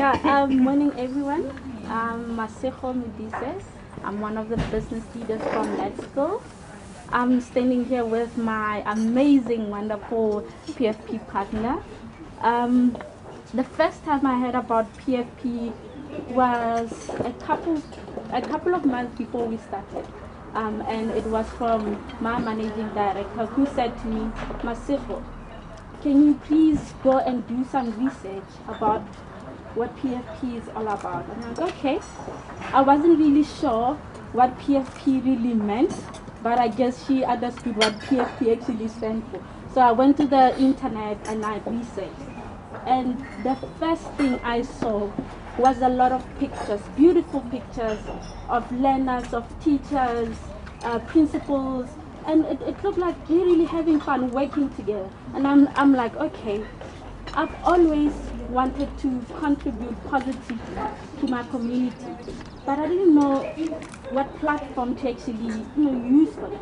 Morning everyone. I'm Maseko Mudises. I'm one of the business leaders from Let's Go. I'm standing here with my amazing, wonderful PFP partner. The first time I heard about PFP was a couple of months before we started. And it was from my managing director who said to me, Maseko, can you please go and do some research about what PFP is all about? And I was okay. I wasn't really sure what PFP really meant, but I guess she understood what PFP actually stands for. So I went to the internet and I researched. And the first thing I saw was a lot of pictures, beautiful pictures of learners, of teachers, principals, and it looked like they're really having fun working together. And I'm like, okay, I've always wanted to contribute positively to my community, but I didn't know what platform to actually use for it.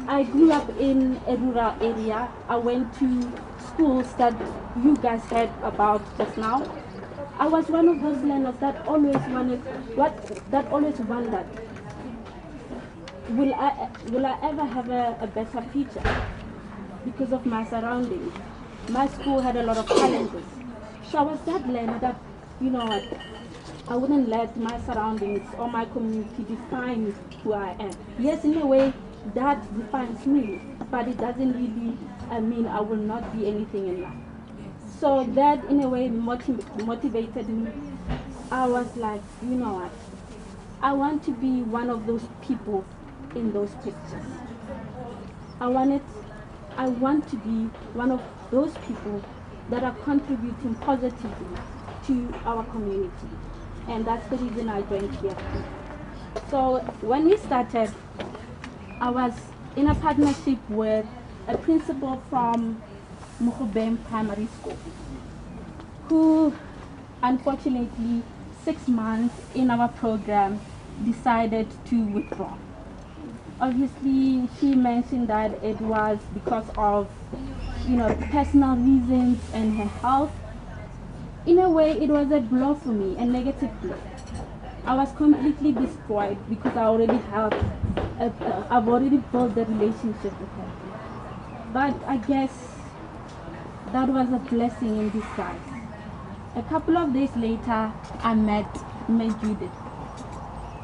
I grew up in a rural area. I went to schools that you guys heard about just now. I was one of those learners that always wondered, will I ever have a better future because of my surroundings? My school had a lot of challenges. So I was that learner that, you know what, I wouldn't let my surroundings or my community define who I am. Yes, in a way, that defines me, but it doesn't really mean I will not be anything in life. So that, in a way, motivated me. I was like, you know what, I want to be one of those people in those pictures. I want to be one of those people that are contributing positively to our community. And that's the reason I joined PFP. So when we started, I was in a partnership with a principal from Munsieville Primary School, who unfortunately 6 months in our program decided to withdraw. Obviously, she mentioned that it was because of, personal reasons and her health. In a way, it was a blow for me, a negative blow. I was completely destroyed because I've already built the relationship with her. But I guess that was a blessing in disguise. A couple of days later, I met Judith,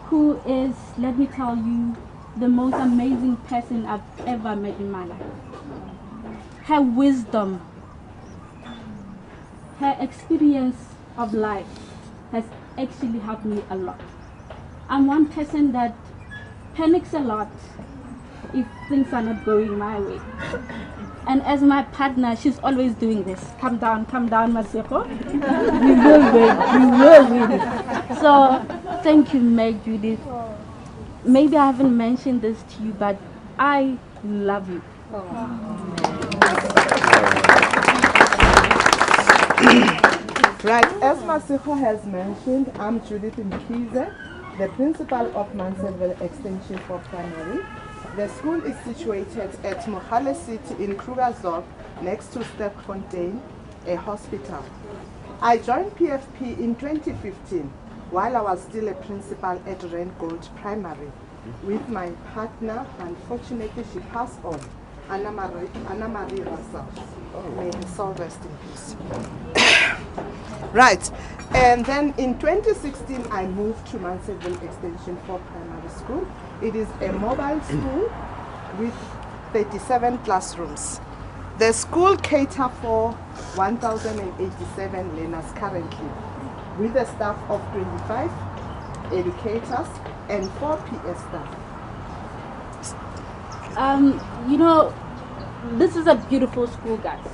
who is, let me tell you, the most amazing person I've ever met in my life. Her wisdom, her experience of life has actually helped me a lot. I'm one person that panics a lot if things are not going my way. And as my partner, she's always doing this. Calm down, Maseko. We will win. So thank you, Meg Judith. Maybe I haven't mentioned this to you, but I love you. Right, as Maseko has mentioned, I'm Judith Mkize, the principal of Munsieville Extension for Primary. The school is situated at Mohale City in Krugersdorp, next to Sterkfontein, a hospital. I joined PFP in 2015 while I was still a principal at Gold Primary with my partner. Unfortunately, she passed on, Anna Marie Russell. May her soul rest in peace. Right, and then in 2016 I moved to Munsieville Extension for Primary School. It is a mobile school with 37 classrooms. The school caters for 1,087 learners currently, with a staff of 25 educators and 4 PS staff. This is a beautiful school, guys.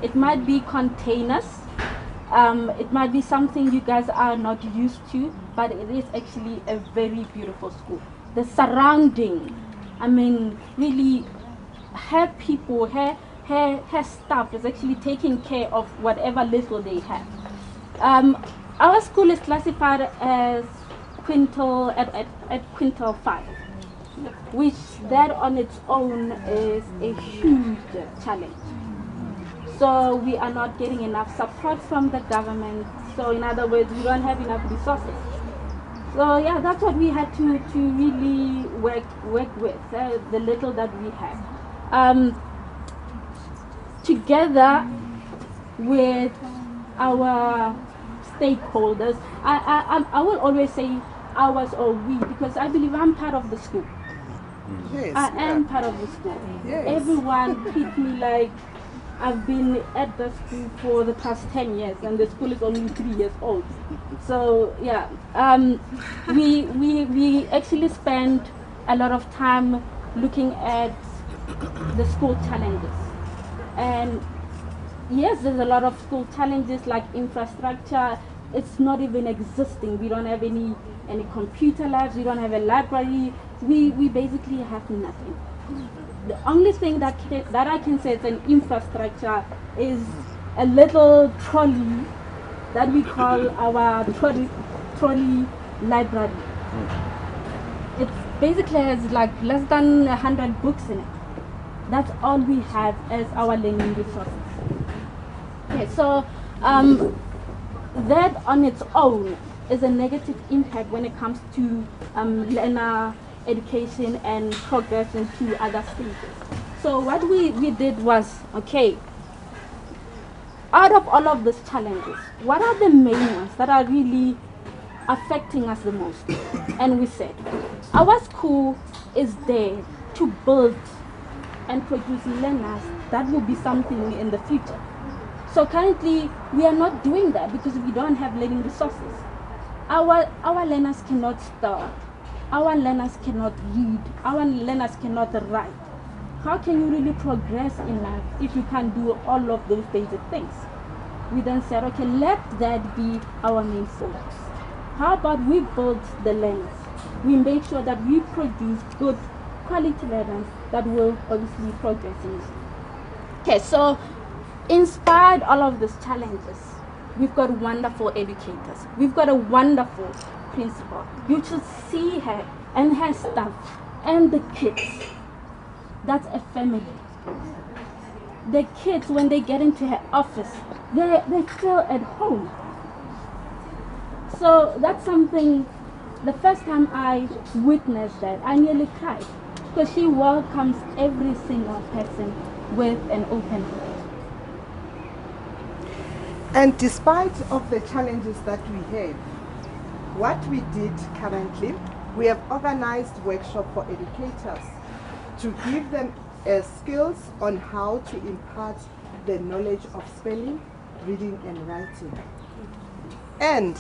It might be containers. It might be something you guys are not used to, but it is actually a very beautiful school. The surrounding, really, her people, her staff is actually taking care of whatever little they have. Our school is classified as quintile at quintile 5, which that on its own is a huge challenge. So we are not getting enough support from the government. So in other words, we don't have enough resources. So yeah, that's what we had to really work with, the little that we have. Together with our stakeholders, I will always say ours or we, because I believe I'm part of the school. Yes, I am part of the school. Yes. Everyone treats me like I've been at the school for the past 10 years, and the school is only 3 years old. So yeah, we actually spend a lot of time looking at the school challenges. And yes, there's a lot of school challenges like infrastructure. It's not even existing. We don't have any computer labs. We don't have a library. We basically have nothing. The only thing that I can say is an infrastructure is a little trolley that we call our trolley library. It basically has like less than 100 books in it. That's all we have as our learning resources. Okay, so that on its own is a negative impact when it comes to learner education and progress into other stages. So what we did was, okay, out of all of these challenges, what are the main ones that are really affecting us the most? And we said, our school is there to build and produce learners that will be something in the future. So currently, we are not doing that because we don't have learning resources. Our learners cannot spell. Our learners cannot read. Our learners cannot write. How can you really progress in life if you can't do all of those basic things? We then said, okay, let that be our main focus. How about we build the learners? We make sure that we produce good quality learners that will obviously progress in life. Okay, so inspired all of these challenges, we've got wonderful educators. We've got a wonderful principal. You should see her and her staff and the kids. That's a family. The kids, when they get into her office, they feel at home. So that's something, the first time I witnessed that, I nearly cried, because she welcomes every single person with an open heart. And despite of the challenges that we have, what we did currently, we have organized workshops for educators to give them skills on how to impart the knowledge of spelling, reading and writing. And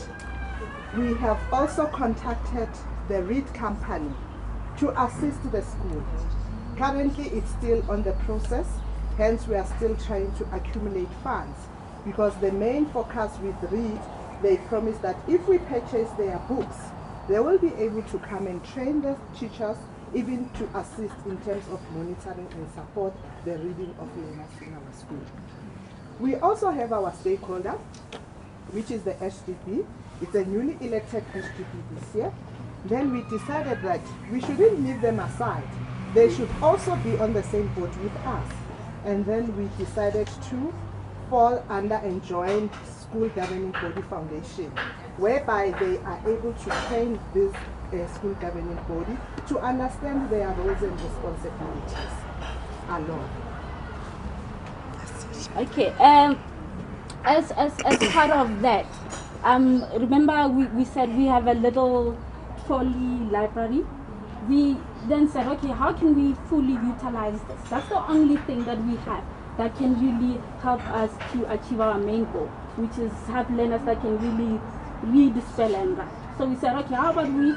we have also contacted the Read Company to assist the school. Currently it's still on the process, hence we are still trying to accumulate funds, because the main focus with Read, they promise that if we purchase their books, they will be able to come and train the teachers, even to assist in terms of monitoring and support the reading of learners in our school. We also have our stakeholder, which is the HDP. It's a newly elected HDP this year. Then we decided that we shouldn't leave them aside. They should also be on the same boat with us. And then we decided to fall under and join School Governing Body Foundation, whereby they are able to train this school governing body to understand their roles and responsibilities alone. Okay, as part of that, remember we said we have a little trolley library. We then said, okay, how can we fully utilize this? That's the only thing that we have that can really help us to achieve our main goal, which is have learners that can really read, spell and write. So we said, okay, how about we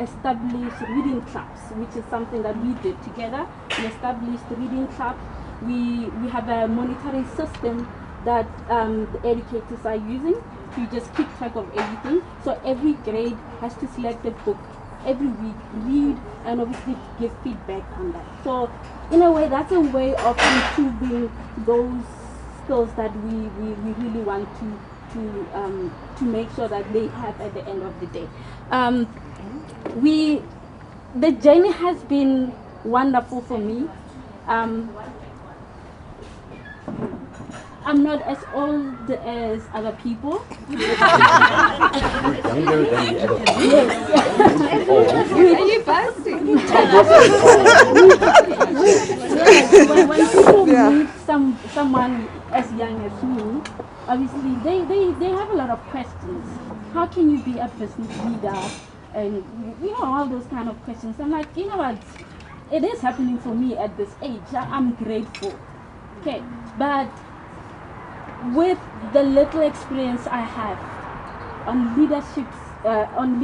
establish reading clubs, which is something that we did together. We established reading clubs. We have a monitoring system that the educators are using to just keep track of everything. So every grade has to select a book every week, read, and obviously give feedback on that. So in a way, that's a way of improving those skills that we really want to make sure that they have at the end of the day. The journey has been wonderful for me. I'm not as old as other people. Younger than the other people. Yes. Are you boasting? when people meet someone as young as me, obviously they have a lot of questions. How can you be a business leader? And all those kind of questions. I'm like, you know what? It is happening for me at this age. I'm grateful. Okay, but with the little experience I have on leadership, on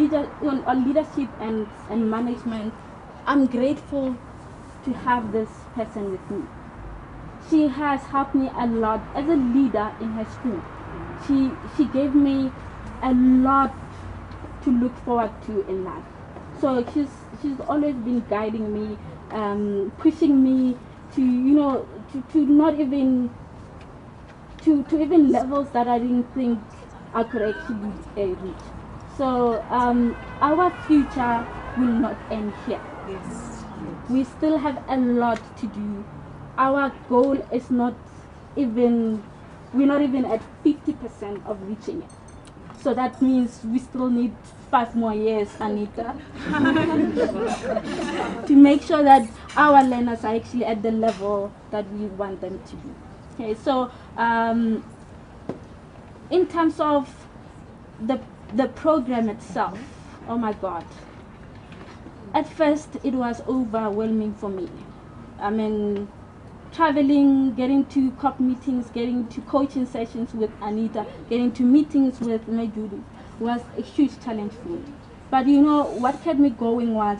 leadership and management, I'm grateful to have this person with me. She has helped me a lot as a leader in her school. She gave me a lot to look forward to in life. So she's always been guiding me, pushing me to to not even to even levels that I didn't think I could actually reach. So our future will not end here. Yes. We still have a lot to do. Our goal is not even, we're not even at 50% of reaching it. So that means we still need 5 more years, Anita, to make sure that our learners are actually at the level that we want them to be. Okay, so in terms of the program itself, oh my God. At first, it was overwhelming for me. I mean, traveling, getting to COP meetings, getting to coaching sessions with Anita, getting to meetings with Judy was a huge challenge for me. But what kept me going was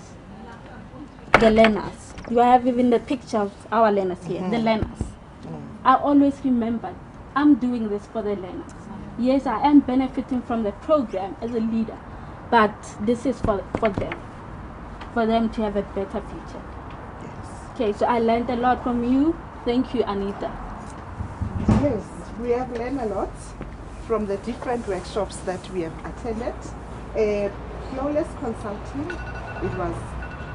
the learners. You have even the picture of our learners here, the learners. I always remembered, I'm doing this for the learners. Yes, I am benefiting from the program as a leader, but this is for them to have a better future. Okay, so I learned a lot from you. Thank you, Anita. Yes, we have learned a lot from the different workshops that we have attended. Flawless consulting, it was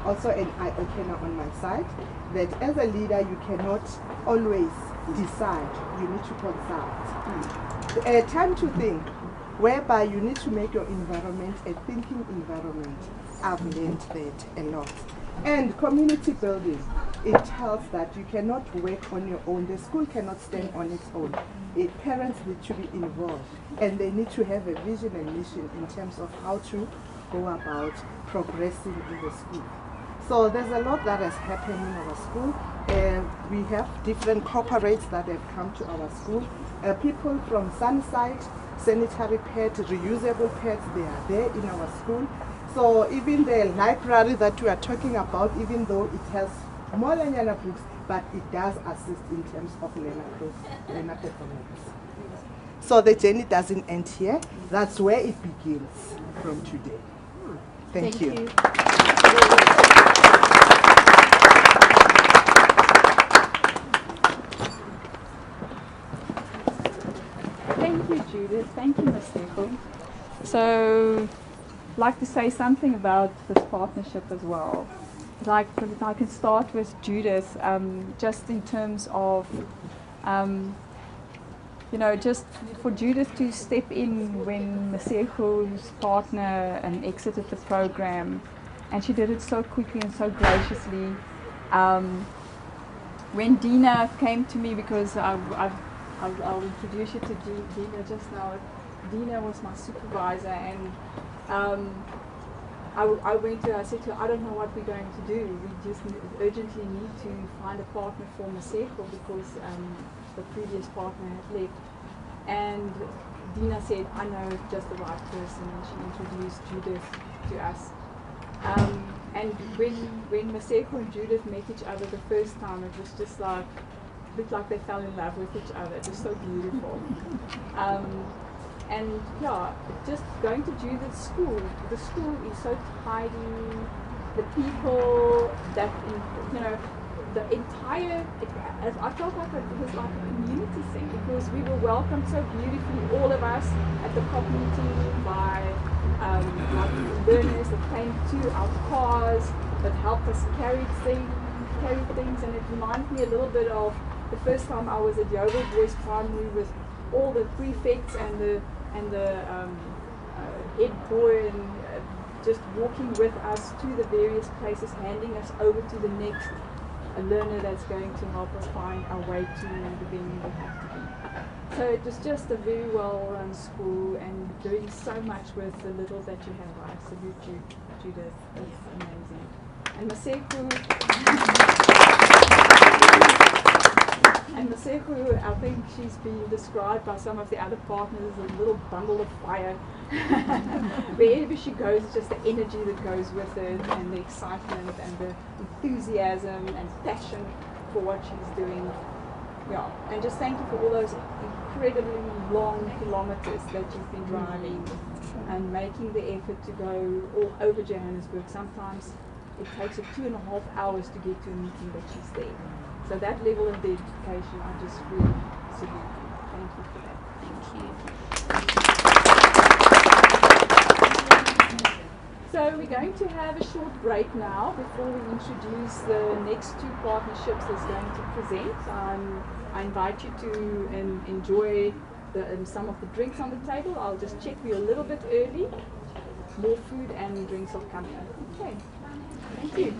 also an eye-opener on my side, that as a leader you cannot always decide, you need to consult. Time to think, whereby you need to make your environment a thinking environment. I've learned that a lot. And community building, it tells that you cannot work on your own. The school cannot stand on its own. Parents need to be involved, and they need to have a vision and mission in terms of how to go about progressing in the school. So there's a lot that has happened in our school. We have different corporates that have come to our school. People from Sunside, sanitary pads, reusable pads, they are there in our school. So even the library that we are talking about, even though it has more learner books, but it does assist in terms of learner performance. So the journey doesn't end here. That's where it begins from today. Thank you. Thank you, Judith. Thank you, Ms. Nicole. So, I'd like to say something about this partnership as well. I can start with Judith, just in terms of, just for Judith to step in when Maseko's partner exited the program, and she did it so quickly and so graciously. When Dina came to me, because I'll introduce you to Dina just now. Dina was my supervisor, and I went to her, I said to her, I don't know what we're going to do. We just urgently need to find a partner for Maseko because the previous partner had left. And Dina said, I know just the right person, and she introduced Judith to us. And when Maseko and Judith met each other the first time, it was just like, looked like they fell in love with each other. It was so beautiful. And yeah, just going to Judith's school, the school is so tidy, the people that, the entire, I felt like it was like a community thing because we were welcomed so beautifully, all of us at the COP meeting by learners that came to our cars, that helped us carry things, and it reminded me a little bit of the first time I was at Yeovil Boys Primary with all the prefects and the head boy and just walking with us to the various places, handing us over to the next learner that's going to help us find our way to the venue we have to be. So it was just a very well run school and doing so much with the little that you have. I salute you, Judith. It's amazing. And Maseko, I think she's been described by some of the other partners as a little bundle of fire. Wherever she goes, it's just the energy that goes with it and the excitement and the enthusiasm and passion for what she's doing. Yeah, and just thank you for all those incredibly long kilometers that you've been driving and making the effort to go all over Johannesburg. Sometimes it takes her 2.5 hours to get to a meeting that she's there. So that level of dedication, I just really salute you. Thank you for that. Thank you. So we're going to have a short break now before we introduce the next two partnerships that's going to present. I invite you to enjoy some of the drinks on the table. I'll just check you a little bit early. More food and drinks are coming. Okay. Thank you.